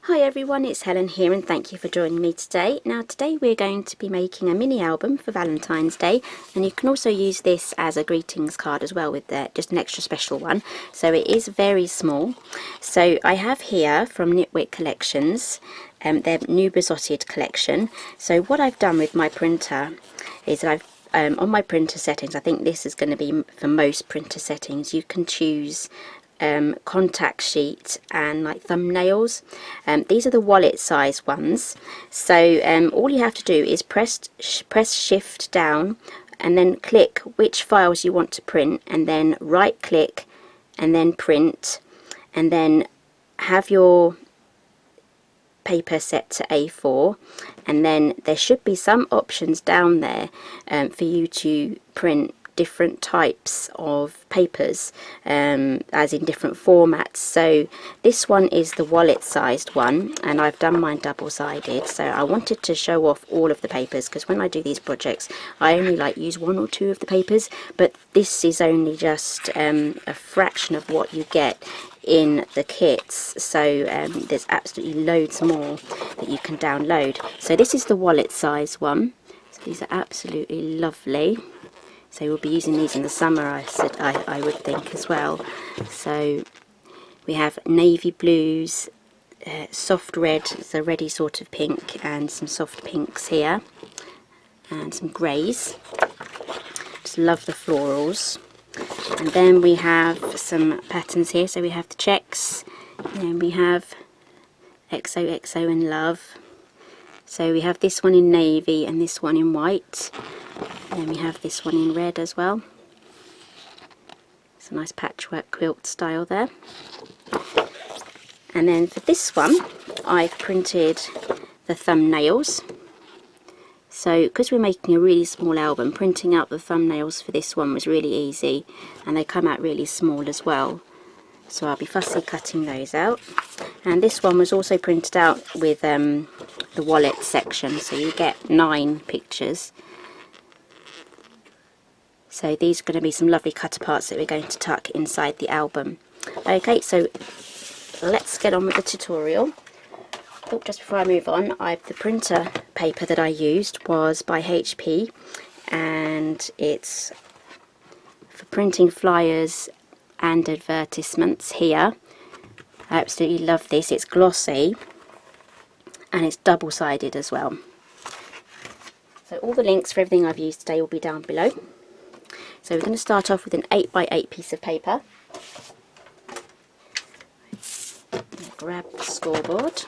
Hi everyone, it's Helen here and thank you for joining me today. Now today we're going to be making a mini album for Valentine's Day, and you can also use this as a greetings card as well with just an extra special one. So it is very small. So I have here from Knitwit Collections their new Besotted collection. So what I've done with my printer is that I've on my printer settings, I think this is going to be for most printer settings, you can choose contact sheet and like thumbnails. These are the wallet size ones, so all you have to do is press shift down and then click which files you want to print, and then right click and then print, and then have your paper set to A4, and then there should be some options down there for you to print different types of papers, as in different formats. So this one is the wallet sized one, and I've done mine double-sided. So I wanted to show off all of the papers, because when I do these projects I only use one or two of the papers, but this is only just a fraction of what you get in the kits. So there's absolutely loads more that you can download. So this is the wallet size one. So these are absolutely lovely. So we'll be using these in the summer, I would think, as well. So we have navy blues, soft red, so reddy sort of pink, and some soft pinks here, and some greys. Just love the florals. And then we have some patterns here. So we have the checks, and then we have XOXO and love. So we have this one in navy and this one in white. And then we have this one in red as well. It's a nice patchwork quilt style there. And then for this one, I've printed the thumbnails. So because we're making a really small album, printing out the thumbnails for this one was really easy, and they come out really small as well. So I'll be fussy cutting those out. And this one was also printed out with the wallet section, so you get 9 pictures. So these are going to be some lovely cut aparts that we're going to tuck inside the album. Okay, so let's get on with the tutorial. Oh, just before I move on, the printer paper that I used was by HP, and it's for printing flyers and advertisements here. I absolutely love this. It's glossy and it's double-sided as well. So all the links for everything I've used today will be down below. So we're going to start off with an 8x8 piece of paper. Grab the scoreboard,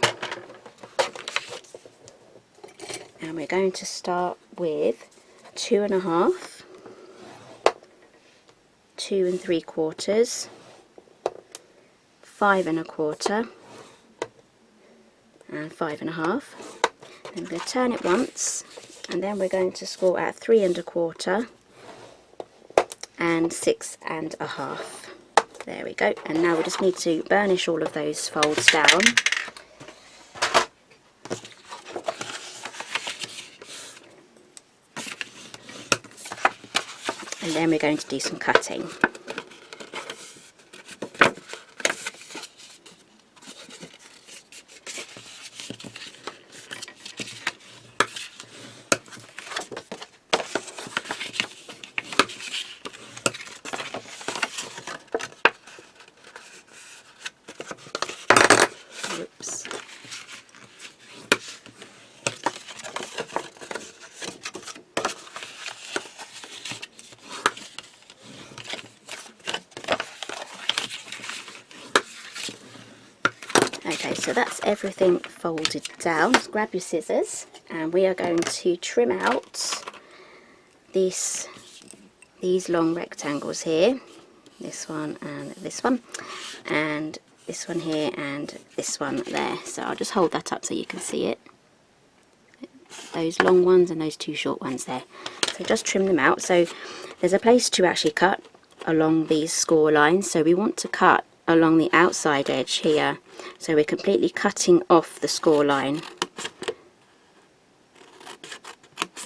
and we're going to start with 2.5, 2 3/4, 5 1/4, and 5 1/2. Then we're going to turn it once, and then we're going to score at 3 1/4 and 6 1/2. There we go. And now we just need to burnish all of those folds down. And then we're going to do some cutting. Oops. Okay, so that's everything folded down. Just grab your scissors, and we are going to trim out these long rectangles here. This one and this one, and this one here and this one there. So I'll just hold that up so you can see it. Those long ones and those 2 short ones there. So just trim them out. So there's a place to actually cut along these score lines. So we want to cut along the outside edge here. So we're completely cutting off the score line.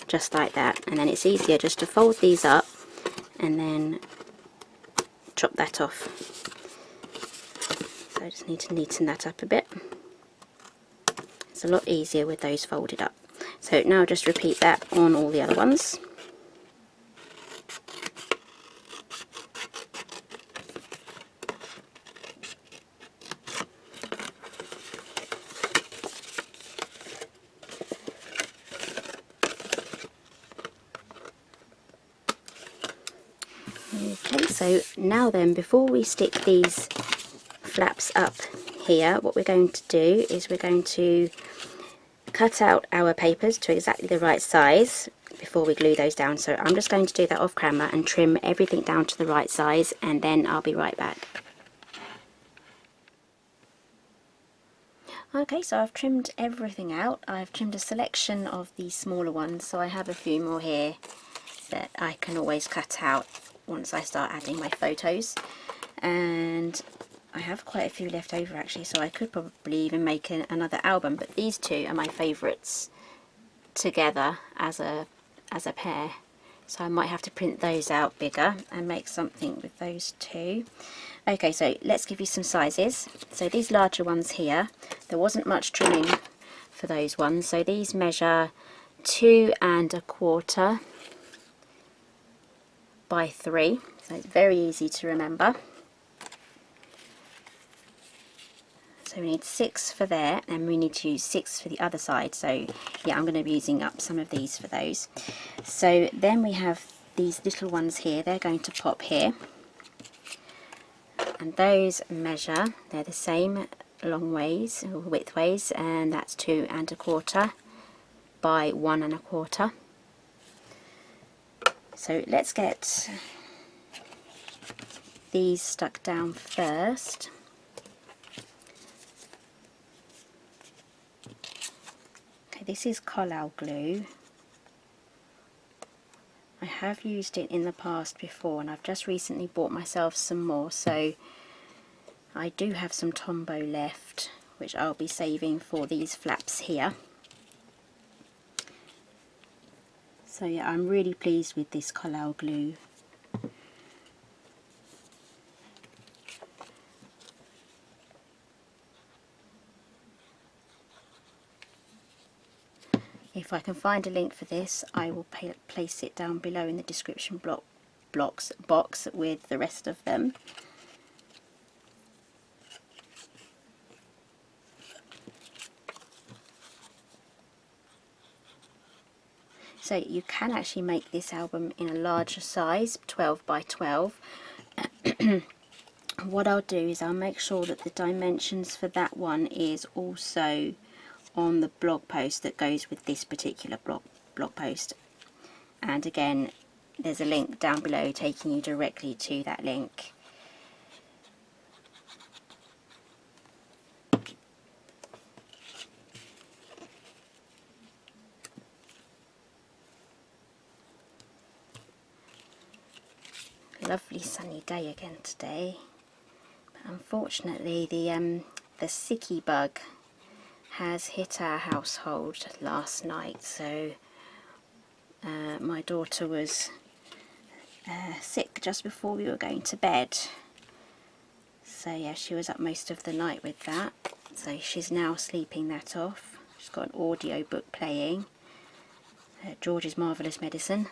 Just like that. And then it's easier just to fold these up and then chop that off. So I just need to neaten that up a bit. It's a lot easier with those folded up. So now just repeat that on all the other ones. Okay, so now then, before we stick these flaps up here, what we're going to do is we're going to cut out our papers to exactly the right size before we glue those down. So I'm just going to do that off camera and trim everything down to the right size, and then I'll be right back. Okay, so I've trimmed everything out. I've trimmed a selection of the smaller ones, so I have a few more here that I can always cut out once I start adding my photos. And I have quite a few left over actually, so I could probably even make another album, but these two are my favourites together as a pair, so I might have to print those out bigger and make something with those two. Okay, so let's give you some sizes. So these larger ones here, there wasn't much trimming for those ones, so these measure 2 1/4 by 3, so it's very easy to remember. So we need 6 for there, and we need to use 6 for the other side. So yeah, I'm going to be using up some of these for those. So then we have these little ones here, they're going to pop here. And those measure, they're the same long ways, or width ways, and that's 2 1/4 by 1 1/4. So let's get these stuck down first. Okay, this is Collall glue. I have used it in the past before, and I've just recently bought myself some more, so I do have some Tombow left, which I'll be saving for these flaps here. So yeah, I'm really pleased with this Collall glue. If I can find a link for this, I will place it down below in the description box with the rest of them. So you can actually make this album in a larger size, 12 by 12. What I'll do is I'll make sure that the dimensions for that one is also on the blog post that goes with this particular blog post, and again there's a link down below taking you directly to that link. Lovely sunny day again today, but unfortunately the sicky bug has hit our household last night. So my daughter was sick just before we were going to bed, so yeah, she was up most of the night with that. So she's now sleeping that off. She's got an audio book playing, George's Marvellous Medicine.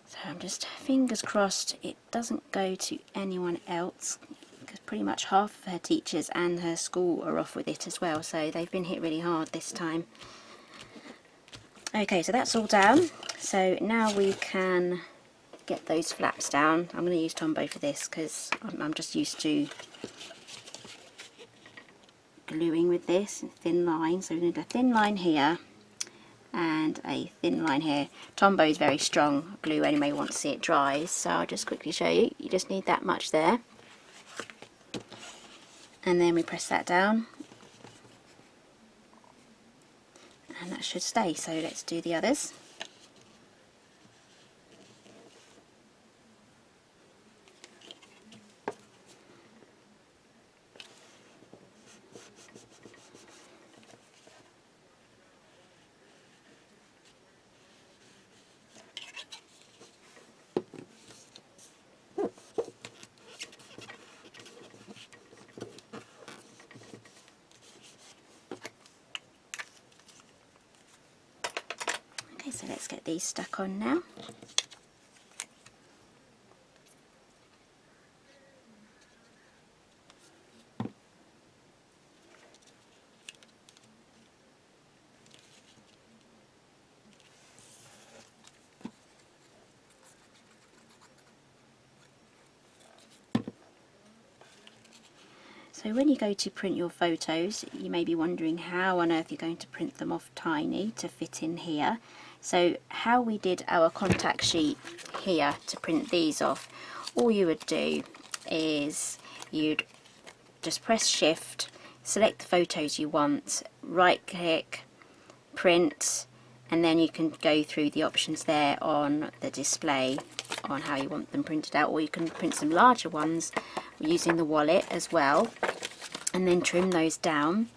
So I'm just fingers crossed it doesn't go to anyone else, because pretty much half of her teachers and her school are off with it as well, so they've been hit really hard this time. Okay, so that's all down. So now we can get those flaps down. I'm going to use Tombow for this because I'm just used to gluing with this thin line. So we're going to do a thin line here and a thin line here. Tombow is very strong glue anyway once it dries, so I'll just quickly show you. You just need that much there, and then we press that down and that should stay. So let's do the others. let's get these stuck on now. So when you go to print your photos, you may be wondering how on earth you're going to print them off tiny to fit in here. So how we did our contact sheet here to print these off, all you would do is you'd just press shift, select the photos you want, right click, print, and then you can go through the options there on the display on how you want them printed out, or you can print some larger ones using the wallet as well, and then trim those down.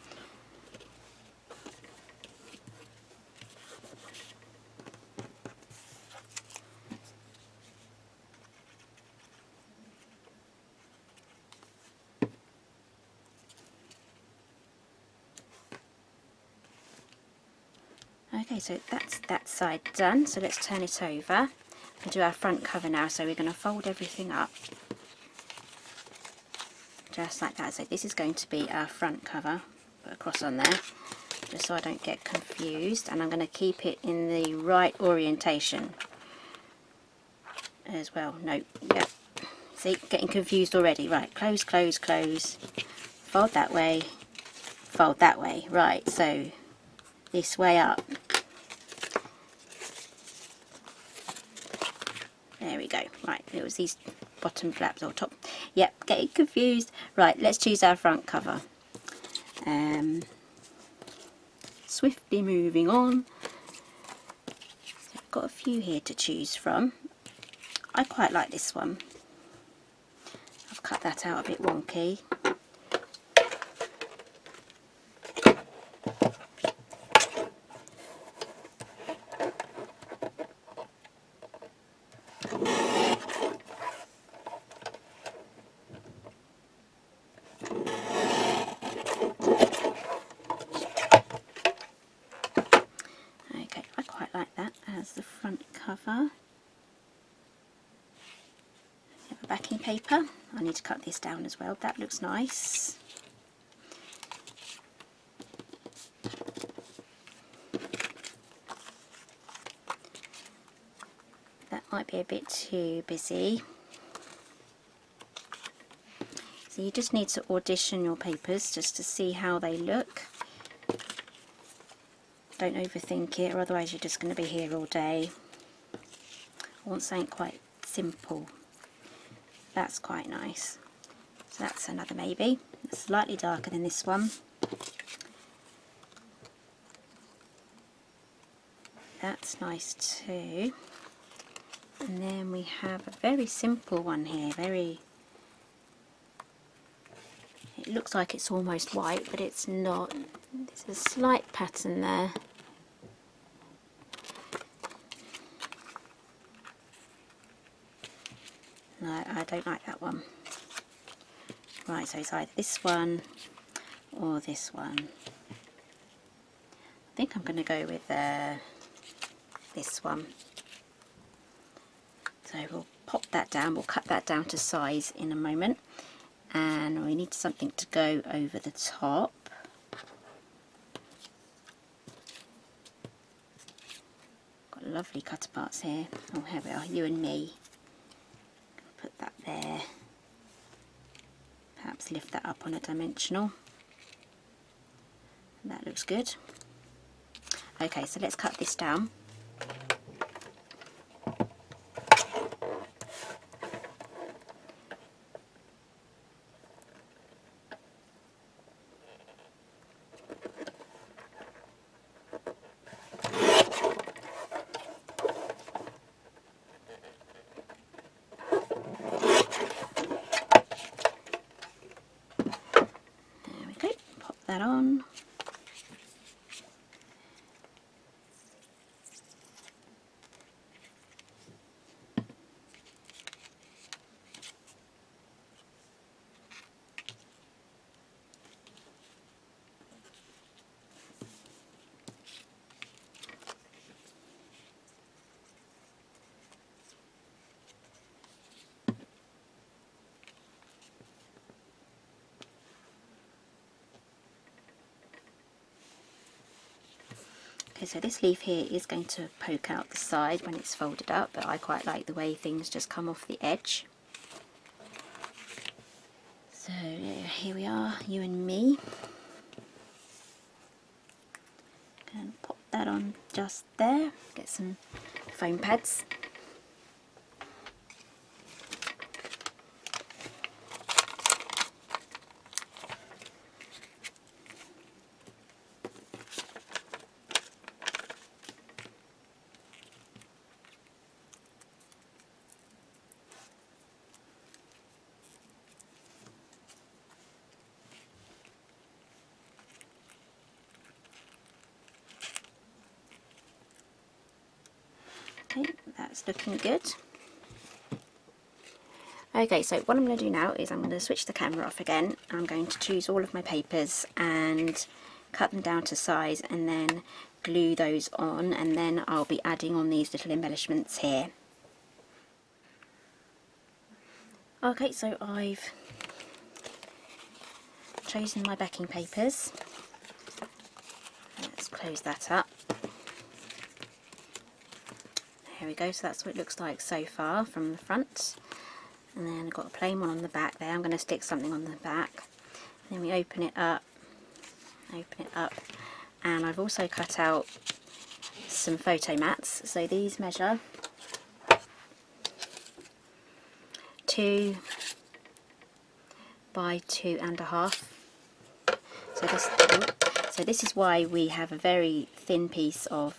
Okay, so that's that side done, so let's turn it over and do our front cover now. So we're going to fold everything up just like that. So this is going to be our front cover, put a cross on there just so I don't get confused, and I'm going to keep it in the right orientation as well. No, yeah, see, getting confused already. Right, close, close, close, fold that way, right, so this way up. There we go. Right, it was these bottom flaps or top. Yep, getting confused. Right, let's choose our front cover. Swiftly moving on. So I've got a few here to choose from. I quite like this one. I've cut that out a bit wonky. The front cover. Have a backing paper. I need to cut this down as well. That looks nice. That might be a bit too busy. So you just need to audition your papers just to see how they look. Don't overthink it, or otherwise you're just going to be here all day. I want something quite simple. That's quite nice. So that's another maybe. It's slightly darker than this one. That's nice too. And then we have a very simple one here. It looks like it's almost white, but it's not. There's a slight pattern there. No, I don't like that one. Right, so it's either this one or this one. I think I'm going to go with this one. So we'll pop that down, we'll cut that down to size in a moment. And we need something to go over the top. Got lovely cut parts here. Oh, here we are, you and me. Put that there. Perhaps lift that up on a dimensional. That looks good. Okay, so let's cut this down. That on. Okay, so this leaf here is going to poke out the side when it's folded up, but I quite like the way things just come off the edge. So here we are, you and me. And pop that on just there, get some foam pads. Okay, that's looking good. Okay, so what I'm going to do now is I'm going to switch the camera off again. I'm going to choose all of my papers and cut them down to size and then glue those on, and then I'll be adding on these little embellishments here. Okay, so I've chosen my backing papers. Let's close that up. There we go, so that's what it looks like so far from the front. And then I've got a plain one on the back there. I'm going to stick something on the back. And then we open it up, and I've also cut out some photo mats. So these measure 2 by 2.5. So this is why we have a very thin piece of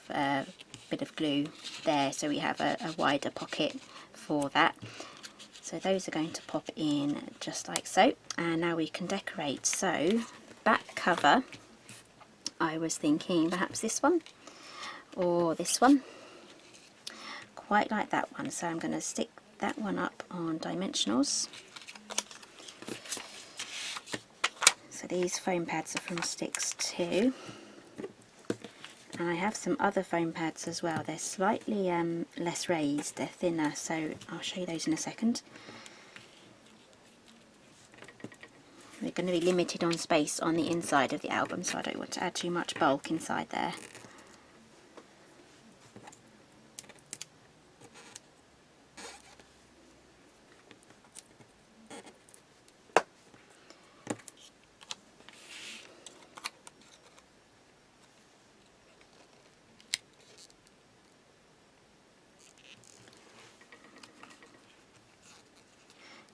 bit of glue there, so we have a wider pocket for that. So those are going to pop in just like so, and now we can decorate. So back cover, I was thinking perhaps this one or this one, quite like that one, so I'm going to stick that one up on dimensionals. So these foam pads are from Sticks too. And I have some other foam pads as well. They're slightly less raised, they're thinner, so I'll show you those in a second. We're going to be limited on space on the inside of the album, so I don't want to add too much bulk inside there.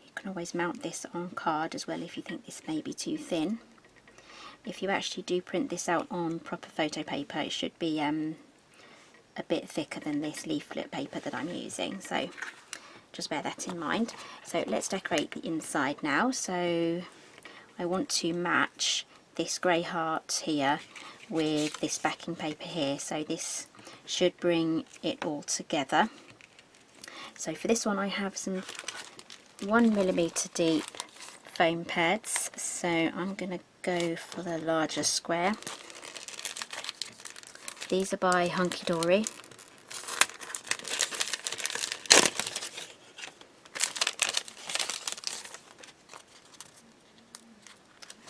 You can always mount this on card as well if you think this may be too thin. If you actually do print this out on proper photo paper, it should be a bit thicker than this leaflet paper that I'm using, so just bear that in mind. So let's decorate the inside now. So I want to match this grey heart here with this backing paper here, so this should bring it all together. So for this one I have some 1mm deep foam pads, so I'm going to go for the larger square. These are by Hunky Dory.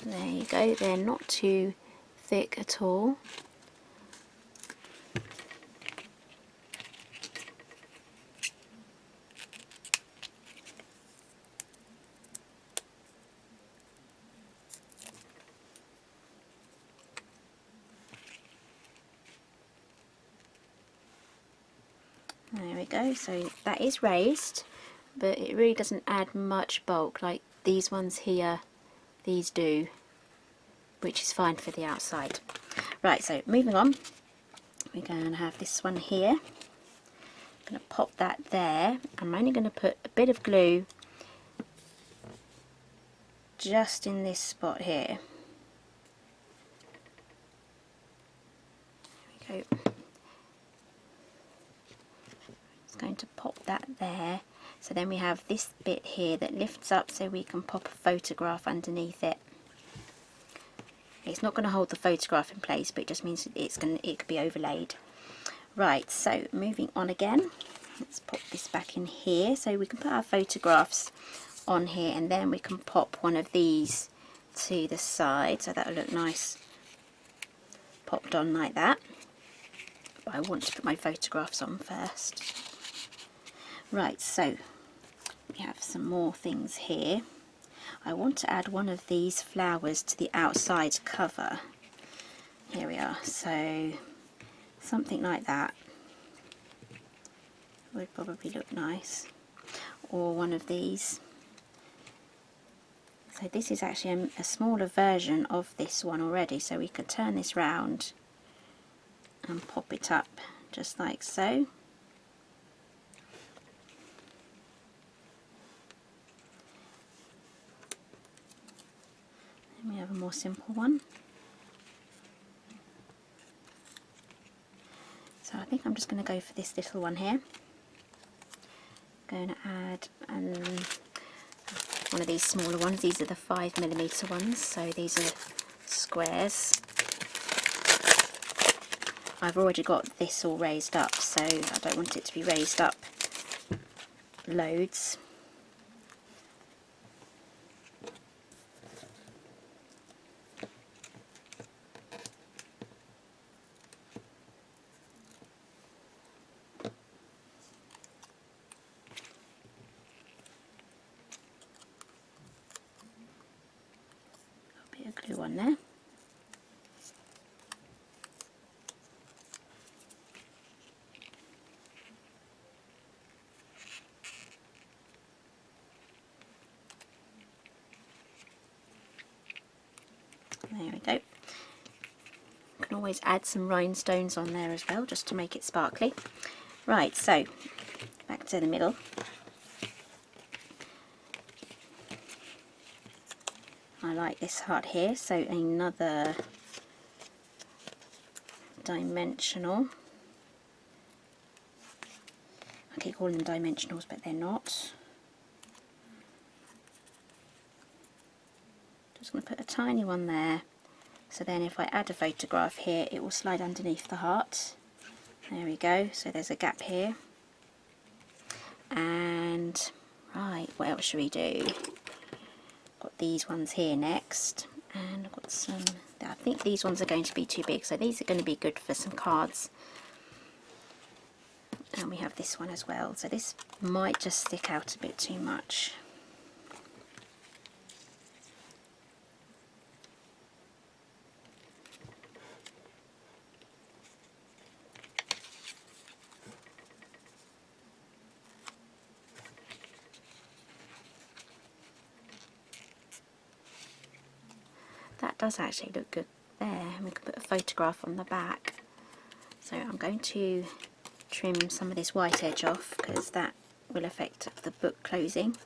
There you go, they're not too thick at all. There we go, so that is raised, but it really doesn't add much bulk like these ones here, these do, which is fine for the outside. Right, so moving on, we're going to have this one here. I'm going to pop that there. I'm only going to put a bit of glue just in this spot here. There we go. Going to pop that there, so then we have this bit here that lifts up so we can pop a photograph underneath it. It's not going to hold the photograph in place, but it just means it could be overlaid. Right, so moving on again, let's pop this back in here so we can put our photographs on here, and then we can pop one of these to the side, so that'll look nice popped on like that. but I want to put my photographs on first. Right, so we have some more things here. I want to add one of these flowers to the outside cover. Here we are, so something like that would probably look nice, or one of these. So this is actually a smaller version of this one already, so we could turn this round and pop it up just like so. Then we have a more simple one. So I think I'm just going to go for this little one here. Going to add one of these smaller ones. These are the 5mm ones, so these are squares. I've already got this all raised up, so I don't want it to be raised up loads. Glue on there. There we go. You can always add some rhinestones on there as well, just to make it sparkly. Right, so back to the middle. I like this heart here, so another dimensional. I keep calling them dimensionals, but they're not. Just going to put a tiny one there, so then if I add a photograph here, it will slide underneath the heart. There we go, so there's a gap here. And right, what else should we do? Got these ones here next, and I've got some, I think these ones are going to be too big, so these are going to be good for some cards. And we have this one as well, so this might just stick out a bit too much. That does actually look good there, and we can put a photograph on the back. So I'm going to trim some of this white edge off, because that will affect the book closing.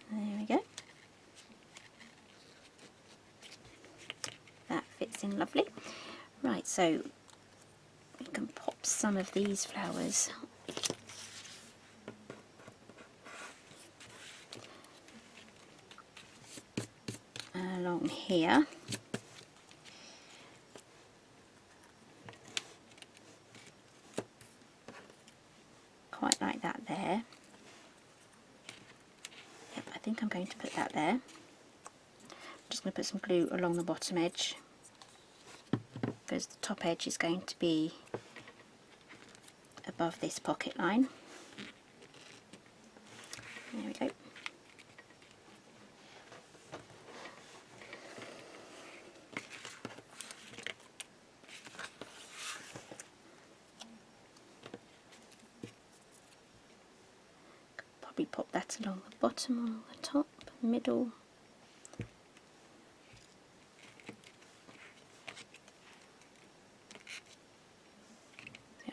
There we go. That fits in lovely. Right, so we can pop some of these flowers along here. Quite like that there. Yep, I think I'm going to put that there. I'm just going to put some glue along the bottom edge, because the top edge is going to be above this pocket line. There we go. Probably pop that along the bottom, along the top, middle.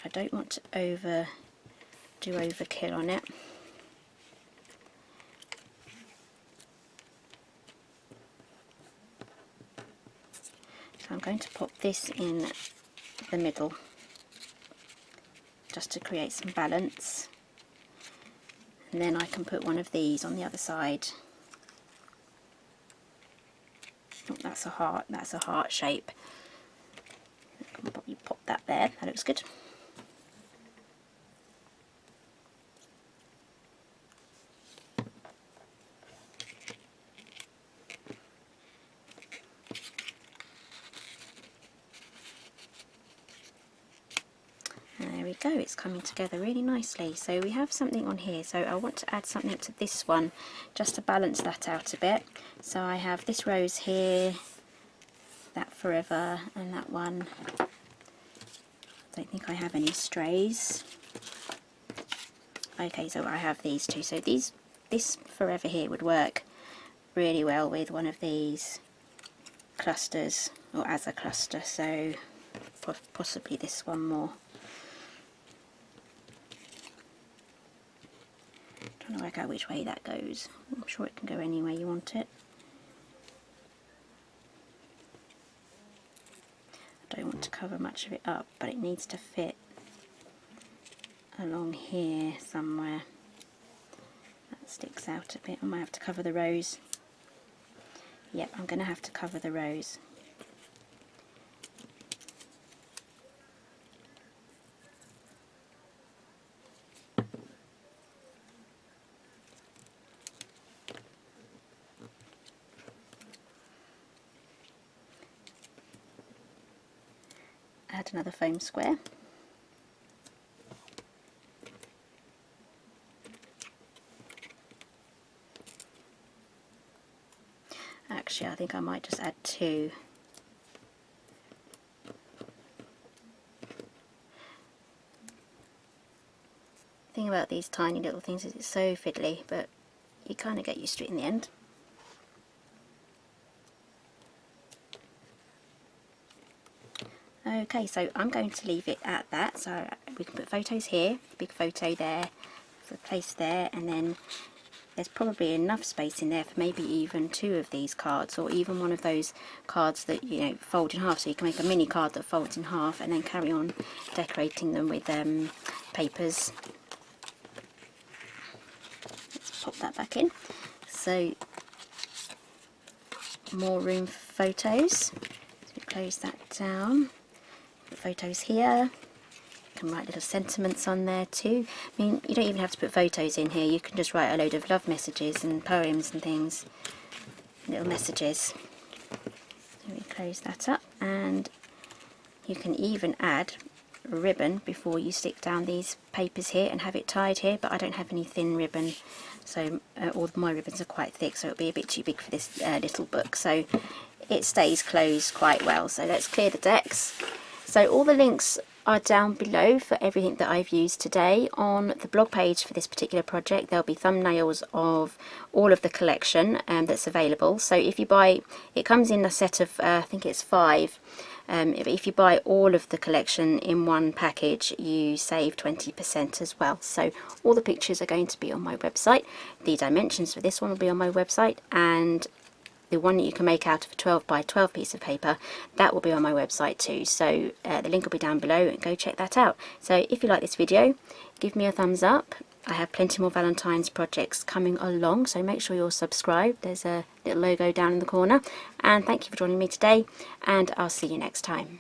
I don't want to do overkill on it. going to pop this in the middle just to create some balance, and then I can put one of these on the other side. Oh, that's a heart. That's a heart shape. I can probably pop that there. That looks good. There we go, it's coming together really nicely. So we have something on here, so I want to add something to this one just to balance that out a bit. So I have this rose here, that forever, and that one. I don't think I have any strays. Okay, so I have these two. So this forever here would work really well with one of these clusters, or as a cluster, so possibly this one more. Trying to work out which way that goes. I'm sure it can go any way you want it. I don't want to cover much of it up, but it needs to fit along here somewhere. That sticks out a bit. I might have to cover the rose. Yep, I'm going to have to cover the rose. Add another foam square. Actually, I think I might just add two. The thing about these tiny little things is it's so fiddly, but you kind of get used to it in the end. Okay, so I'm going to leave it at that. So we can put photos here, big photo there, there's a place there, and then there's probably enough space in there for maybe even two of these cards, or even one of those cards that, you know, fold in half, so you can make a mini card that folds in half and then carry on decorating them with papers. Let's pop that back in. So more room for photos. So we close that down. Put photos here. You can write little sentiments on there too. I mean, you don't even have to put photos in here. You can just write a load of love messages and poems and things, little messages. So we close that up, and you can even add ribbon before you stick down these papers here and have it tied here, but I don't have any thin ribbon, so all my ribbons are quite thick, so it'll be a bit too big for this little book, so it stays closed quite well. So let's clear the decks. So all the links are down below for everything that I've used today. On the blog page for this particular project, there'll be thumbnails of all of the collection that's available. So if you buy, it comes in a set of I think it's 5. If you buy all of the collection in one package, you save 20% as well. So all the pictures are going to be on my website. The dimensions for this one will be on my website, and the one that you can make out of a 12 by 12 piece of paper, that will be on my website too. So the link will be down below, and go check that out. So if you like this video, give me a thumbs up. I have plenty more Valentine's projects coming along, so make sure you're subscribed. There's a little logo down in the corner. And thank you for joining me today, and I'll see you next time.